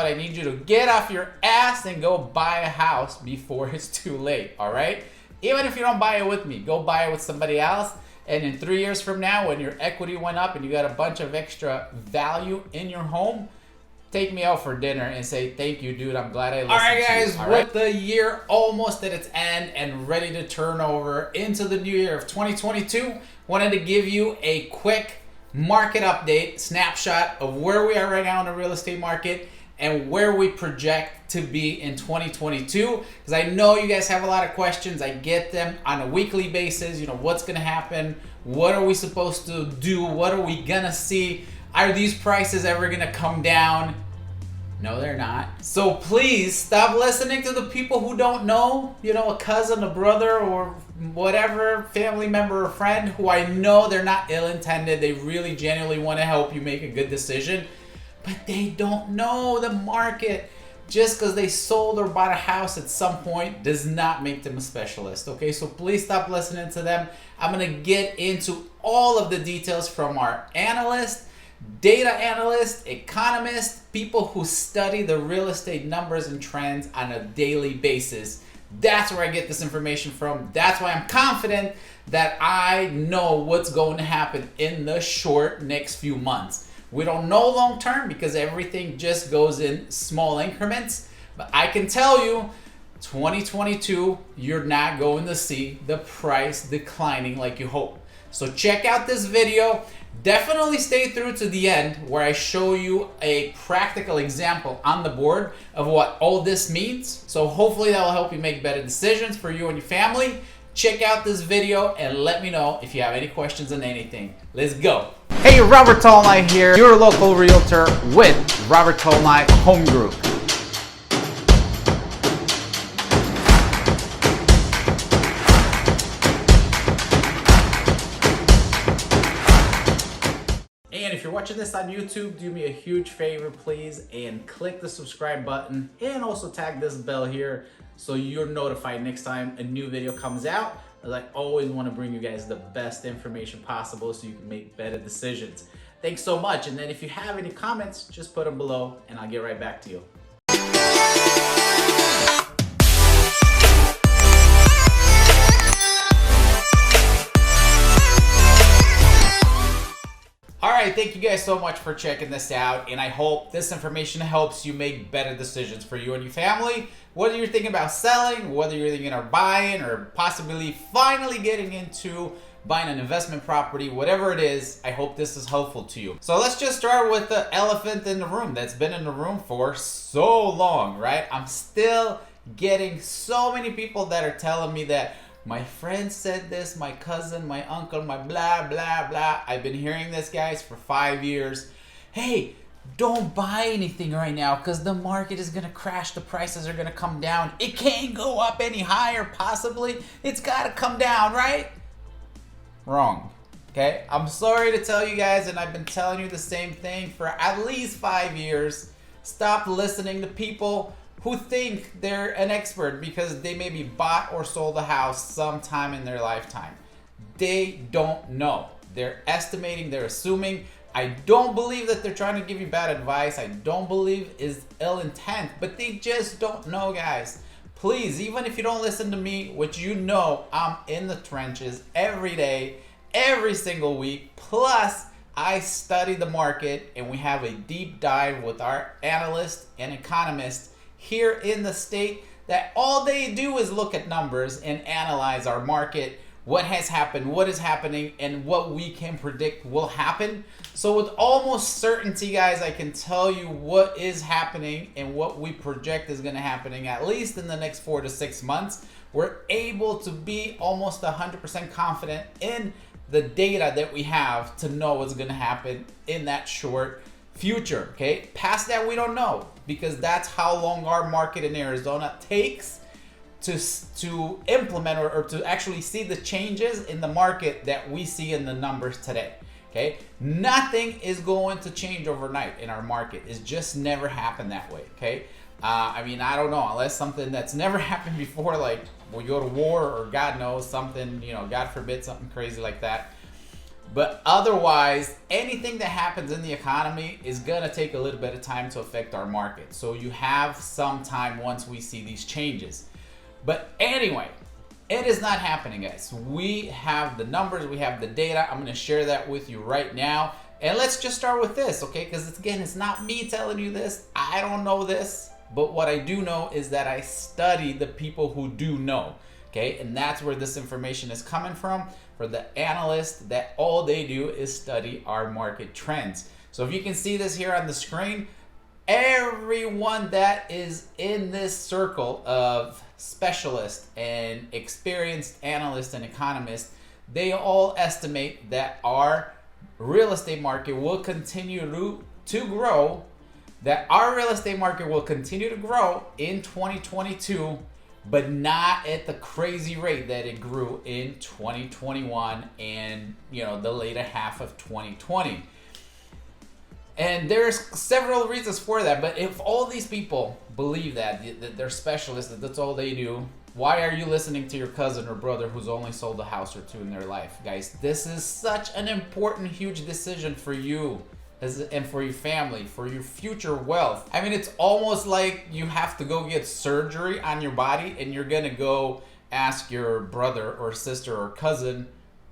But I need you to get off your ass and go buy a house before it's too late, all right? Even if you don't buy it with me, go buy it with somebody else. And in 3 years from now, when your equity went up and you got a bunch of extra value in your home, take me out for dinner and say, thank you, dude. I'm glad I listened to you. All right, guys, with the year almost at its end and ready to turn over into the new year of 2022, wanted to give you a quick market update, snapshot of where we are right now in the real estate market and where we project to be in 2022. Because I know you guys have a lot of questions. I get them on a weekly basis. You know, what's gonna happen? What are we supposed to do? What are we gonna see? Are these prices ever gonna come down? No, they're not. So please stop listening to the people who don't know, you know, a cousin, a brother, or whatever, family member or friend who I know they're not ill-intended. They really genuinely want to help you make a good decision, but they don't know the market. Just because they sold or bought a house at some point does not make them a specialist, okay? So please stop listening to them. I'm gonna get into all of the details from our analyst, data analyst, economist, people who study the real estate numbers and trends on a daily basis. That's where I get this information from. That's why I'm confident that I know what's going to happen in the short next few months. We don't know long term because everything just goes in small increments. But I can tell you, 2022, you're not going to see the price declining like you hope. So check out this video. Definitely stay through to the end where I show you a practical example on the board of what all this means. So hopefully that will help you make better decisions for you and your family. Check out this video and let me know if you have any questions on anything. Let's go. Hey, Robert Tolnai here, your local realtor with Robert Tolnai Home Group. And if you're watching this on YouTube, do me a huge favor, please, and click the subscribe button and also tag this bell here so you're notified next time a new video comes out. As I always want to bring you guys the best information possible so you can make better decisions. Thanks so much. And then if you have any comments, just put them below and I'll get right back to you. Alright, thank you guys so much for checking this out, and I hope this information helps you make better decisions for you and your family. Whether you're thinking about selling, whether you're thinking of buying, or possibly finally getting into buying an investment property, whatever it is, I hope this is helpful to you. So let's just start with the elephant in the room that's been in the room for so long, right? I'm still getting so many people that are telling me that my friend said this, my cousin, my uncle, my blah, blah, blah. I've been hearing this, guys, for 5 years. Hey, don't buy anything right now because the market is going to crash. The prices are going to come down. It can't go up any higher, possibly. It's got to come down, right? Wrong. Okay? I'm sorry to tell you guys, and I've been telling you the same thing for at least 5 years. Stop listening to people who think they're an expert because they maybe bought or sold a house sometime in their lifetime. They don't know. They're estimating, they're assuming. I don't believe that they're trying to give you bad advice. I don't believe is ill intent, but they just don't know, guys. Please, even if you don't listen to me, which you know I'm in the trenches every day, every single week, plus I study the market and we have a deep dive with our analyst and economist here in the state that all they do is look at numbers and analyze our market, what has happened, what is happening, and what we can predict will happen. So with almost certainty, guys, I can tell you what is happening and what we project is going to happen at least in the next 4 to 6 months. We're able to be almost 100% confident in the data that we have to know what's going to happen in that short future, okay? Past that, we don't know because that's how long our market in Arizona takes to implement or to actually see the changes in the market that we see in the numbers today, okay? Nothing is going to change overnight in our market. It's just never happened that way, okay? I mean, I don't know, unless something that's never happened before, like we go to war or God knows something, you know, God forbid something crazy like that. But otherwise, anything that happens in the economy is going to take a little bit of time to affect our market. So you have some time once we see these changes. But anyway, it is not happening, guys. We have the numbers, we have the data. I'm going to share that with you right now. And let's just start with this, okay? Because again, it's not me telling you this. I don't know this. But what I do know is that I study the people who do know, okay? And that's where this information is coming from, for the analysts that all they do is study our market trends. So if you can see this here on the screen, everyone that is in this circle of specialists and experienced analysts and economists, they all estimate that our real estate market will continue to grow, that our real estate market will continue to grow in 2022, but not at the crazy rate that it grew in 2021 and the later half of 2020. And there's several reasons for that, but if all these people believe that they're specialists, that that's all they do, why are you listening to your cousin or brother who's only sold a house or two in their life? Guys, this is such an important, huge decision for you and for your family, for your future wealth. I mean, it's almost like you have to go get surgery on your body and you're gonna go ask your brother or sister or cousin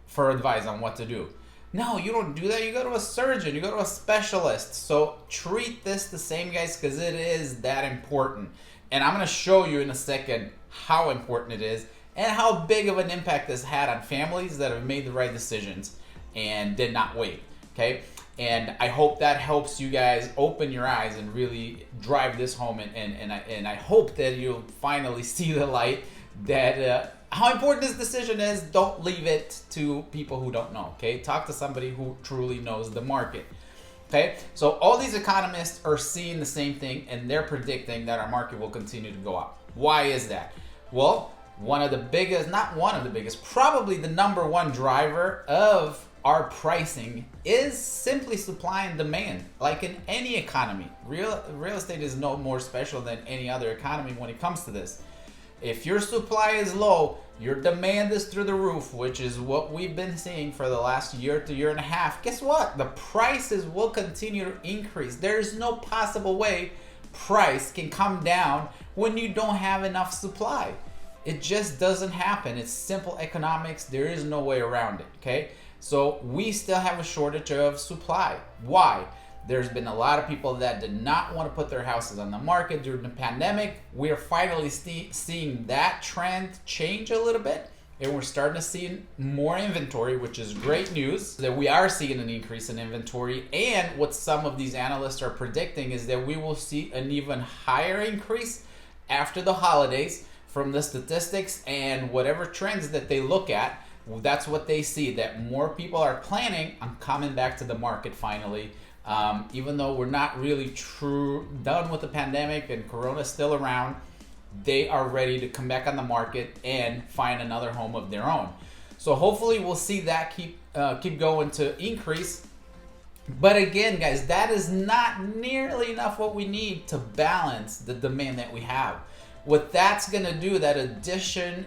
for advice on what to do. No, you don't do that. You go to a surgeon, you go to a specialist. So treat this the same, guys, because it is that important. And I'm gonna show you in a second how important it is and how big of an impact this had on families that have made the right decisions and did not wait, okay? And I hope that helps you guys open your eyes and really drive this home. And I hope that you'll finally see the light that how important this decision is. Don't leave it to people who don't know, okay? Talk to somebody who truly knows the market, okay? So all these economists are seeing the same thing, and they're predicting that our market will continue to go up. Why is that? Well, probably the number one driver of our pricing is simply supply and demand. Like in any economy, real estate is no more special than any other economy when it comes to this. If your supply is low, your demand is through the roof, which is what we've been seeing for the last year to year and a half. Guess what? The prices will continue to increase. There's no possible way price can come down when you don't have enough supply. It just doesn't happen. It's simple economics. There is no way around it, okay? So we still have a shortage of supply. Why? There's been a lot of people that did not want to put their houses on the market during the pandemic. We're finally seeing that trend change a little bit, and we're starting to see more inventory, which is great news that we are seeing an increase in inventory. And what some of these analysts are predicting is that we will see an even higher increase after the holidays from the statistics and whatever trends that they look at. That's what they see, that more people are planning on coming back to the market finally. Even though we're not really done with the pandemic and Corona's still around, they are ready to come back on the market and find another home of their own. So hopefully we'll see that keep going to increase. But again, guys, that is not nearly enough what we need to balance the demand that we have. What that's gonna do, that addition,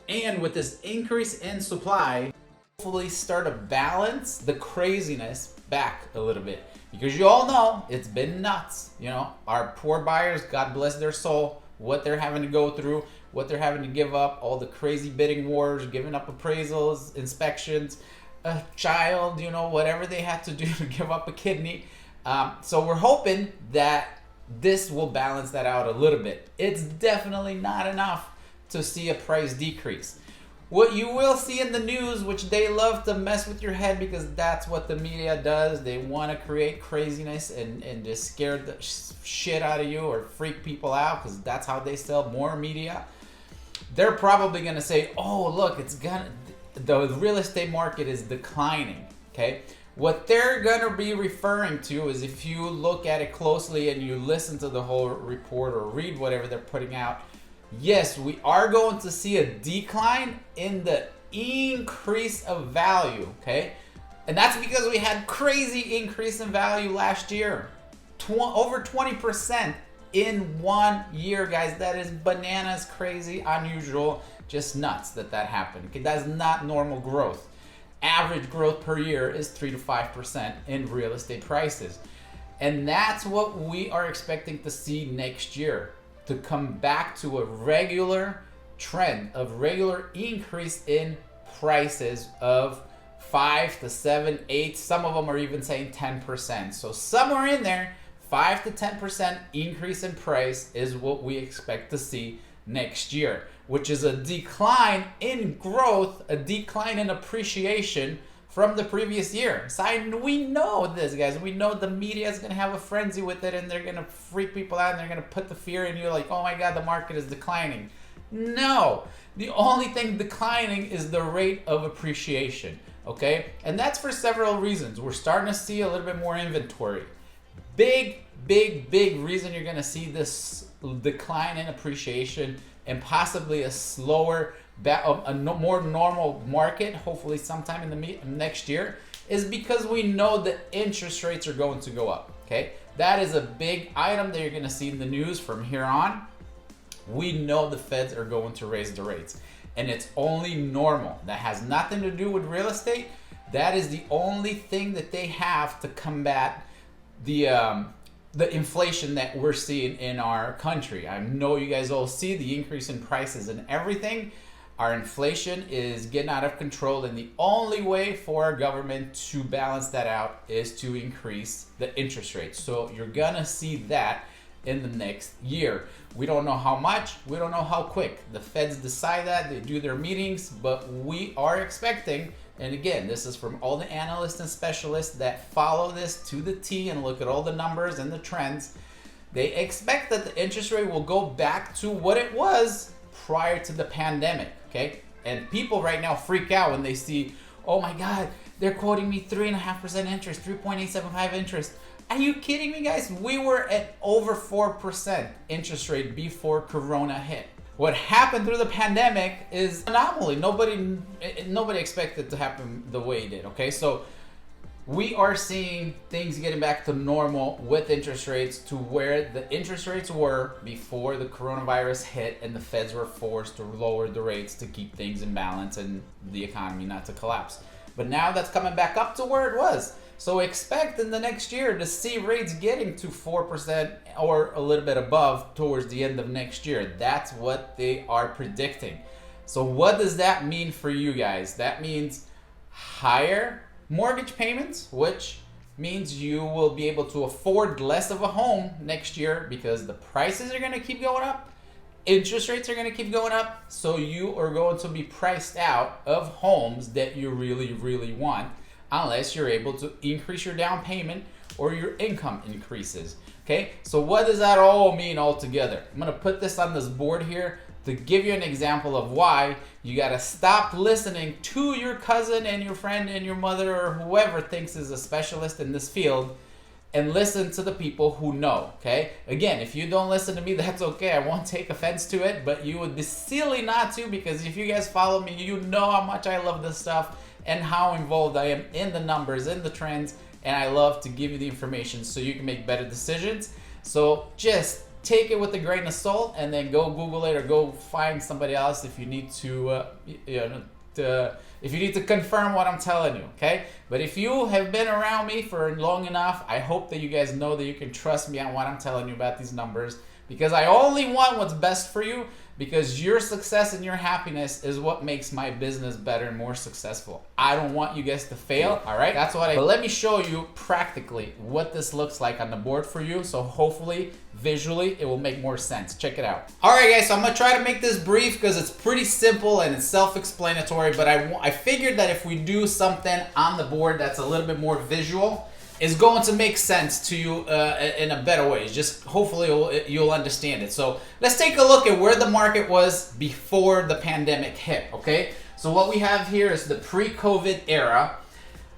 and with this increase in supply, hopefully start to balance the craziness back a little bit. Because you all know it's been nuts. Our poor buyers, God bless their soul, what they're having to go through, what they're having to give up, all the crazy bidding wars, giving up appraisals, inspections, a child, whatever they had to do to give up a kidney. So we're hoping that this will balance that out a little bit. It's definitely not enough to see a price decrease. What you will see in the news, which they love to mess with your head because that's what the media does. They want to create craziness and just scare the shit out of you or freak people out because that's how they sell more media. They're probably going to say, oh, look, the real estate market is declining, okay? What they're going to be referring to is, if you look at it closely and you listen to the whole report or read whatever they're putting out, yes, we are going to see a decline in the increase of value, okay? And that's because we had crazy increase in value last year. Over 20% in 1 year, guys. That is bananas, crazy, unusual, just nuts that happened. Okay? That's not normal growth. average growth per year is 3 to 5% in real estate prices. And that's what we are expecting to see next year, to come back to a regular trend of regular increase in prices of 5 to 7, 8, some of them are even saying 10%. So somewhere in there, 5 to 10% increase in price is what we expect to see next year, which is a decline in growth, a decline in appreciation from the previous year. So we know this, guys. We know the media is going to have a frenzy with it, and they're going to freak people out, and they're going to put the fear in you like, oh my God, the market is declining. No, the only thing declining is the rate of appreciation, okay? And that's for several reasons. We're starting to see a little bit more inventory. Big reason you're going to see this decline in appreciation and possibly a slower, a more normal market, hopefully sometime in the next year, is because we know the interest rates are going to go up, okay? That is a big item that you're going to see in the news from here on. We know the feds are going to raise the rates, and it's only normal. That has nothing to do with real estate. That is the only thing that they have to combat the inflation that we're seeing in our country. I know you guys all see the increase in prices and everything. Our inflation is getting out of control, and the only way for our government to balance that out is to increase the interest rates. So you're gonna see that in the next year. We don't know how much, we don't know how quick. The feds decide that, they do their meetings, but we are expecting, and again, this is from all the analysts and specialists that follow this to the T and look at all the numbers and the trends. They expect that the interest rate will go back to what it was prior to the pandemic, okay? And people right now freak out when they see, oh my God, they're quoting me 3.5% interest, 3.875 interest. Are you kidding me, guys? We were at over 4% interest rate before Corona hit. What happened through the pandemic is an anomaly. Nobody expected it to happen the way it did, okay? So we are seeing things getting back to normal with interest rates to where the interest rates were before the coronavirus hit and the feds were forced to lower the rates to keep things in balance and the economy not to collapse. But now that's coming back up to where it was. So expect in the next year to see rates getting to 4% or a little bit above towards the end of next year. That's what they are predicting. So what does that mean for you guys? That means higher mortgage payments, which means you will be able to afford less of a home next year because the prices are going to keep going up. Interest rates are going to keep going up. So you are going to be priced out of homes that you really want, unless you're able to increase your down payment or your income increases, okay? So what does that all mean altogether? I'm gonna put this on this board here to give you an example of why you gotta stop listening to your cousin and your friend and your mother or whoever thinks is a specialist in this field and listen to the people who know, okay? Again, if you don't listen to me, that's okay. I won't take offense to it, but you would be silly not to, because if you guys follow me, you know how much I love this stuff and how involved I am in the numbers, in the trends, and I love to give you the information so you can make better decisions. So just take it with a grain of salt and then go Google it or go find somebody else if you need to, if you need to confirm what I'm telling you, okay? But if you have been around me for long enough, I hope that you guys know that you can trust me on what I'm telling you about these numbers, because I only want what's best for you, because your success and your happiness is what makes my business better and more successful. I don't want you guys to fail, all right? That's what but let me show you practically what this looks like on the board for you, so hopefully, visually, it will make more sense. Check it out. All right, guys, so I'm gonna try to make this brief because it's pretty simple and it's self-explanatory, but I figured that if we do something on the board that's a little bit more visual, is going to make sense to you in a better way. Just hopefully you'll understand it. So let's take a look at where the market was before the pandemic hit, okay? So what we have here is the pre-COVID era.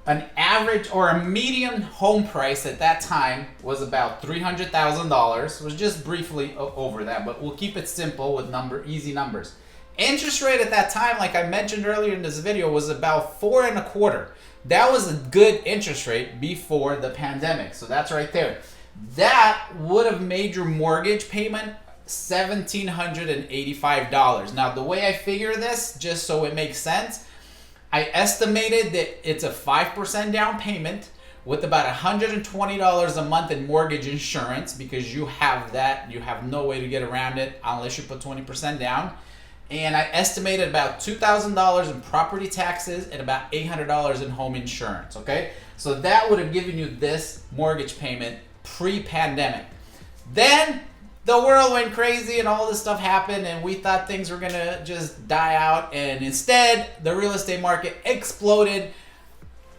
An average or a median home price at that time was about $300,000. It was just briefly over that, but we'll keep it simple with easy numbers. Interest rate at that time, like I mentioned earlier in this video, was about 4.25%. That was a good interest rate before the pandemic. So that's right there. That would have made your mortgage payment $1,785. Now, the way I figure this, just so it makes sense, I estimated that it's a 5% down payment with about $120 a month in mortgage insurance, because you have that. You have no way to get around it unless you put 20% down. And I estimated about $2,000 in property taxes and about $800 in home insurance, okay? So that would have given you this mortgage payment pre-pandemic. Then the world went crazy and all this stuff happened, and we thought things were gonna just die out, and instead the real estate market exploded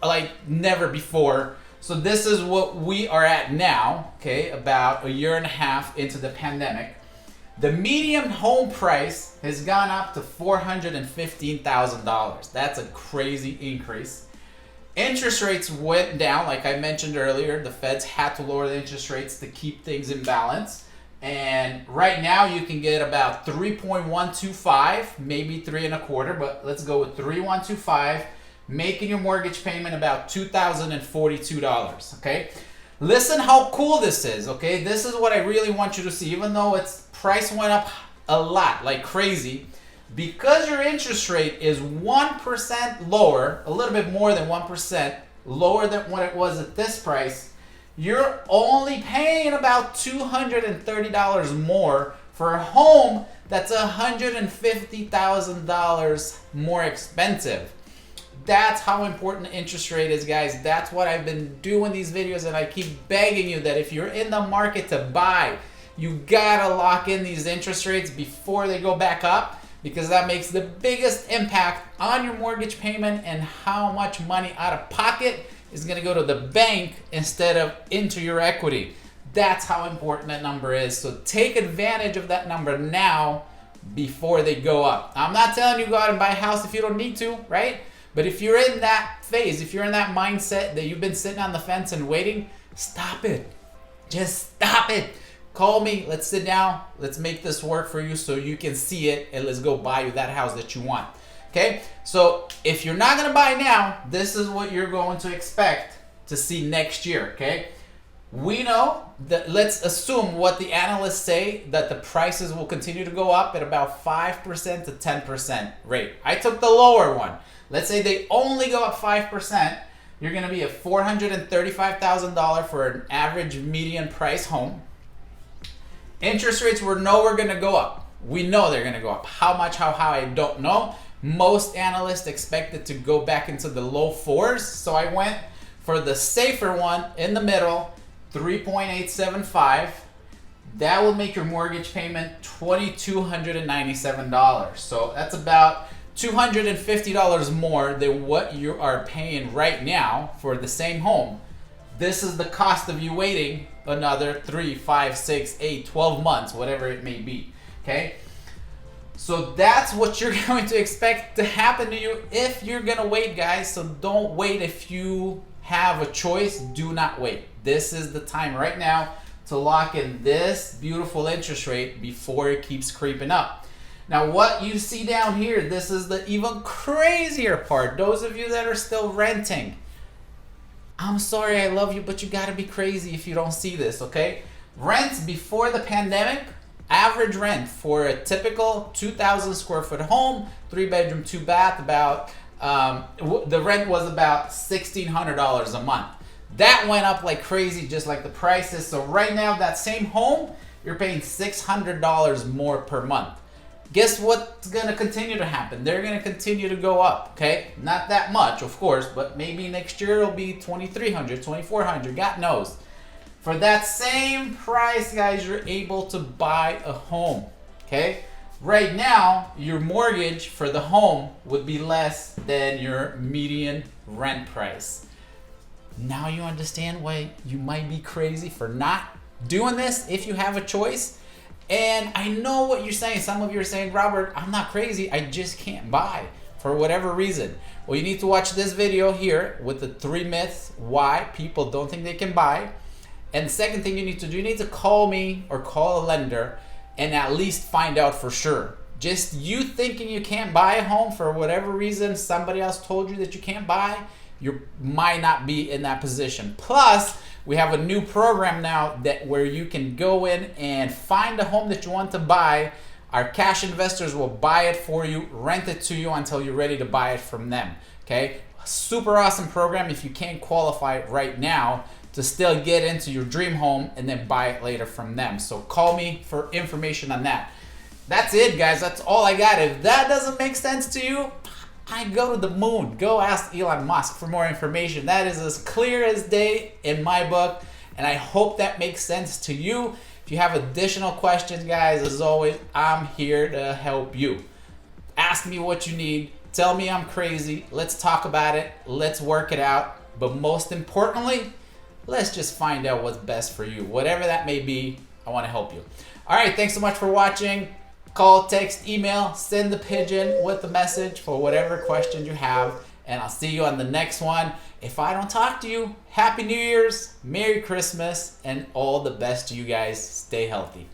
like never before. So this is what we are at now, okay, about a year and a half into the pandemic. The median home price has gone up to $415,000. That's a crazy increase. Interest rates went down, like I mentioned earlier. The Feds had to lower the interest rates to keep things in balance. And right now you can get about 3.125, maybe 3.25, but let's go with 3.125, making your mortgage payment about $2,042, okay? Listen how cool this is, okay? This is what I really want you to see. Even though its price went up a lot, like crazy, because your interest rate is 1% lower, a little bit more than 1% lower than what it was at this price, you're only paying about $230 more for a home that's $150,000 more expensive. That's how important the interest rate is, guys. That's what I've been doing these videos, and I keep begging you that if you're in the market to buy, you gotta lock in these interest rates before they go back up, because that makes the biggest impact on your mortgage payment and how much money out of pocket is going to go to the bank instead of into your equity. That's how important that number is. So take advantage of that number now before they go up. I'm not telling you go out and buy a house if you don't need to, right? But if you're in that phase, if you're in that mindset that you've been sitting on the fence and waiting, stop it. Just stop it. Call me. Let's sit down. Let's make this work for you so you can see it, and let's go buy you that house that you want. Okay, so if you're not going to buy now, this is what you're going to expect to see next year, okay? We know that, let's assume what the analysts say, that the prices will continue to go up at about 5% to 10% rate. I took the lower one. Let's say they only go up 5%. You're going to be at $435,000 for an average median price home. Interest rates we know we're going to go up. We know they're going to go up. How much, how high, I don't know. Most analysts expect it to go back into the low 4s. So I went for the safer one in the middle, 3.875. That will make your mortgage payment $2,297. So that's about $250 more than what you are paying right now for the same home. This is the cost of you waiting another 3, 5, 6, 8, 12 months, whatever it may be, okay? So that's what you're going to expect to happen to you if you're going to wait, guys. So don't wait. If you have a choice, do not wait. This is the time right now to lock in this beautiful interest rate before it keeps creeping up. Now, what you see down here, this is the even crazier part. Those of you that are still renting, I'm sorry, I love you, but you got to be crazy if you don't see this, okay? Rents before the pandemic, average rent for a typical 2,000 square foot home, 3-bedroom, 2-bath, about the rent was about $1,600 a month. That went up like crazy, just like the prices. So right now, that same home, you're paying $600 more per month. Guess what's going to continue to happen? They're going to continue to go up, okay? Not that much, of course, but maybe next year it'll be $2,300, $2,400, God knows. For that same price, guys, you're able to buy a home, okay? Right now, your mortgage for the home would be less than your median rent price. Now you understand why you might be crazy for not doing this if you have a choice. And I know what you're saying. Some of you are saying, Robert, I'm not crazy. I just can't buy for whatever reason. Well, you need to watch this video here with the 3 myths why people don't think they can buy. And the second thing you need to do, you need to call me or call a lender and at least find out for sure. Just you thinking you can't buy a home for whatever reason, somebody else told you that you can't buy, you might not be in that position. Plus, we have a new program now that where you can go in and find a home that you want to buy. Our cash investors will buy it for you, rent it to you until you're ready to buy it from them. Okay, super awesome program if you can't qualify right now to still get into your dream home and then buy it later from them. So call me for information on that. That's it, guys. That's all I got. If that doesn't make sense to you, I go to the moon. Go ask Elon Musk for more information. That is as clear as day in my book, and I hope that makes sense to you. If you have additional questions, guys, as always, I'm here to help you. Ask me what you need. Tell me I'm crazy. Let's talk about it. Let's work it out. But most importantly, let's just find out what's best for you. Whatever that may be, I want to help you. All right, thanks so much for watching. Call, text, email, send the pigeon with the message for whatever questions you have. And I'll see you on the next one. If I don't talk to you, Happy New Year's, Merry Christmas, and all the best to you guys. Stay healthy.